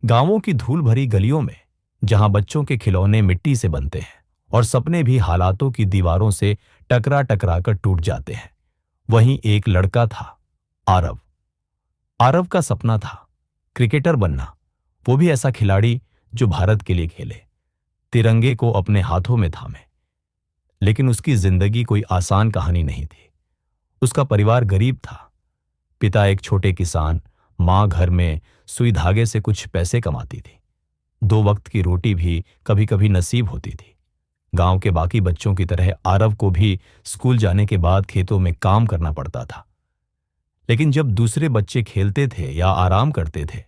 गांवों की धूल भरी गलियों में, जहां बच्चों के खिलौने मिट्टी से बनते हैं और सपने भी हालातों की दीवारों से टकरा टकरा कर टूट जाते हैं, वहीं एक लड़का था, आरव। आरव का सपना था क्रिकेटर बनना, वो भी ऐसा खिलाड़ी जो भारत के लिए खेले, तिरंगे को अपने हाथों में थामे। लेकिन उसकी जिंदगी कोई आसान कहानी नहीं थी। उसका परिवार गरीब था। पिता एक छोटे किसान, मां घर में सुई धागे से कुछ पैसे कमाती थी। 2 वक्त की रोटी भी कभी कभी नसीब होती थी। गांव के बाकी बच्चों की तरह आरव को भी स्कूल जाने के बाद खेतों में काम करना पड़ता था। लेकिन जब दूसरे बच्चे खेलते थे या आराम करते थे,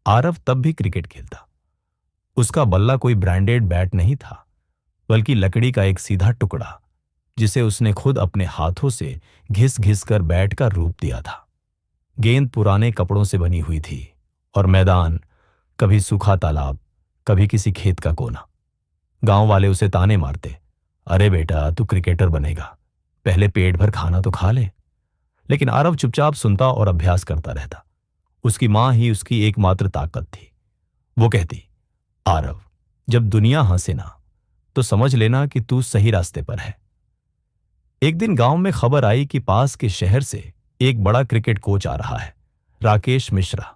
आरव तब भी क्रिकेट खेलता। उसका बल्ला कोई ब्रांडेड बैट नहीं था, बल्कि लकड़ी का एक सीधा टुकड़ा, जिसे उसने खुद अपने हाथों से घिस घिस कर बैट का रूप दिया था। गेंद पुराने कपड़ों से बनी हुई थी और मैदान कभी सूखा तालाब, कभी किसी खेत का कोना। गांव वाले उसे ताने मारते, अरे बेटा तू क्रिकेटर बनेगा, पहले पेट भर खाना तो खा ले। लेकिन आरव चुपचाप सुनता और अभ्यास करता रहता। उसकी मां ही उसकी एकमात्र ताकत थी। वो कहती, आरव, जब दुनिया हंसे ना तो समझ लेना कि तू सही रास्ते पर है। एक दिन गांव में खबर आई कि पास के शहर से एक बड़ा क्रिकेट कोच आ रहा है, राकेश मिश्रा,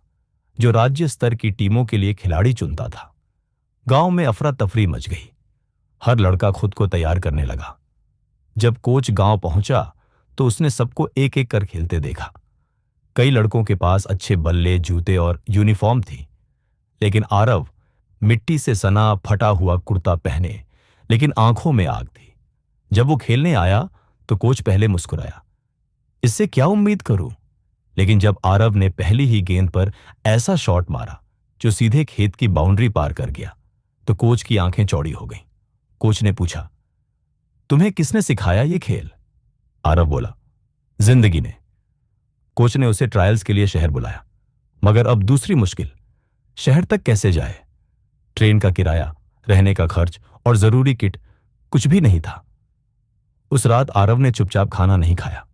जो राज्य स्तर की टीमों के लिए खिलाड़ी चुनता था। गांव में अफरा तफरी मच गई। हर लड़का खुद को तैयार करने लगा। जब कोच गांव पहुंचा तो उसने सबको एक एक कर खेलते देखा। कई लड़कों के पास अच्छे बल्ले, जूते और यूनिफॉर्म थी, लेकिन आरव मिट्टी से सना फटा हुआ कुर्ता पहने, लेकिन आंखों में आग थी। जब वो खेलने आया तो कोच पहले मुस्कुराया, इससे क्या उम्मीद करूं? लेकिन जब आरव ने पहली ही गेंद पर ऐसा शॉट मारा जो सीधे खेत की बाउंड्री पार कर गया, तो कोच की आंखें चौड़ी हो गईं। कोच ने पूछा, तुम्हें किसने सिखाया ये खेल? आरव बोला, जिंदगी ने। कोच ने उसे ट्रायल्स के लिए शहर बुलाया, मगर अब दूसरी मुश्किल, शहर तक कैसे जाए? ट्रेन का किराया, रहने का खर्च और जरूरी किट कुछ भी नहीं था। उस रात आरव ने चुपचाप खाना नहीं खाया।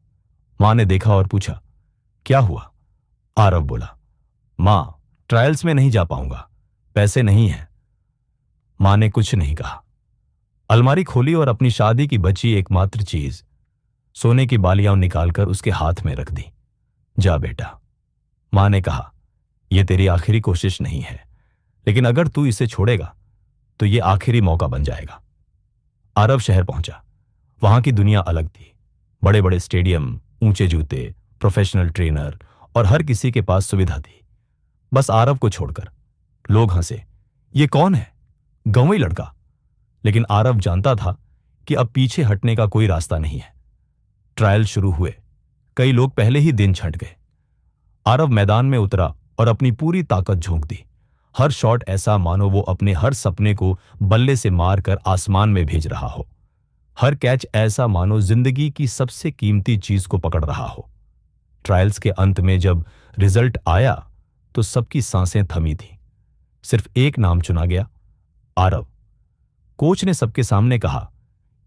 मां ने देखा और पूछा, क्या हुआ? आरव बोला, मां, ट्रायल्स में नहीं जा पाऊंगा, पैसे नहीं हैं। मां ने कुछ नहीं कहा। अलमारी खोली और अपनी शादी की बची एकमात्र चीज, सोने की बालियां निकालकर उसके हाथ में रख दी। जा बेटा। मां ने कहा, यह तेरी आखिरी कोशिश नहीं है, लेकिन अगर तू इसे छोड़ेगा तो यह आखिरी मौका बन जाएगा। आरव शहर पहुंचा। वहां की दुनिया अलग थी। बड़े बड़े स्टेडियम, ऊंचे जूते, प्रोफेशनल ट्रेनर और हर किसी के पास सुविधा थी, बस आरव को छोड़कर। लोग हंसे, ये कौन है? गांवी लड़का। लेकिन आरव जानता था कि अब पीछे हटने का कोई रास्ता नहीं है। ट्रायल शुरू हुए। कई लोग पहले ही दिन छंट गए। आरव मैदान में उतरा और अपनी पूरी ताकत झोंक दी। हर शॉट ऐसा मानो वो अपने हर सपने को बल्ले से मारकर आसमान में भेज रहा हो। हर कैच ऐसा मानो जिंदगी की सबसे कीमती चीज को पकड़ रहा हो। ट्रायल्स के अंत में जब रिजल्ट आया तो सबकी सांसें थमी थीं। सिर्फ एक नाम चुना गया, आरव। कोच ने सबके सामने कहा,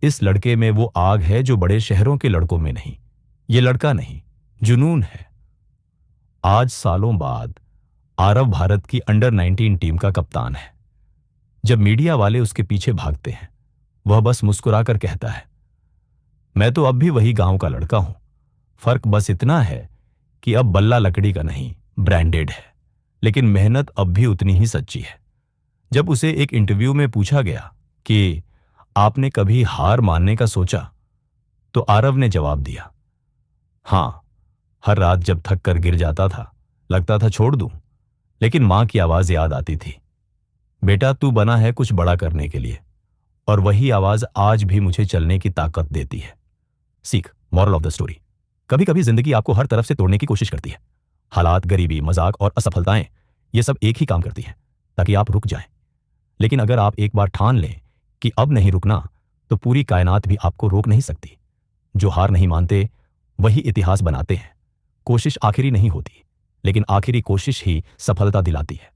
इस लड़के में वो आग है जो बड़े शहरों के लड़कों में नहीं। ये लड़का नहीं, जुनून है। आज सालों बाद आरव भारत की अंडर 19 टीम का कप्तान है। जब मीडिया वाले उसके पीछे भागते हैं, वह बस मुस्कुराकर कहता है, मैं तो अब भी वही गांव का लड़का हूं। फर्क बस इतना है कि अब बल्ला लकड़ी का नहीं, ब्रांडेड है, लेकिन मेहनत अब भी उतनी ही सच्ची है। जब उसे एक इंटरव्यू में पूछा गया कि आपने कभी हार मानने का सोचा, तो आरव ने जवाब दिया, हां, हर रात जब थक कर गिर जाता था, लगता था छोड़ दूं, लेकिन मां की आवाज याद आती थी, बेटा तू बना है कुछ बड़ा करने के लिए। और वही आवाज आज भी मुझे चलने की ताकत देती है। सीख, मॉरल ऑफ द स्टोरी, कभी कभी जिंदगी आपको हर तरफ से तोड़ने की कोशिश करती है। हालात, गरीबी, मजाक और असफलताएं, ये सब एक ही काम करती हैं, ताकि आप रुक जाएं। लेकिन अगर आप एक बार ठान लें कि अब नहीं रुकना, तो पूरी कायनात भी आपको रोक नहीं सकती। जो हार नहीं मानते वही इतिहास बनाते हैं। कोशिश आखिरी नहीं होती, लेकिन आखिरी कोशिश ही सफलता दिलाती है।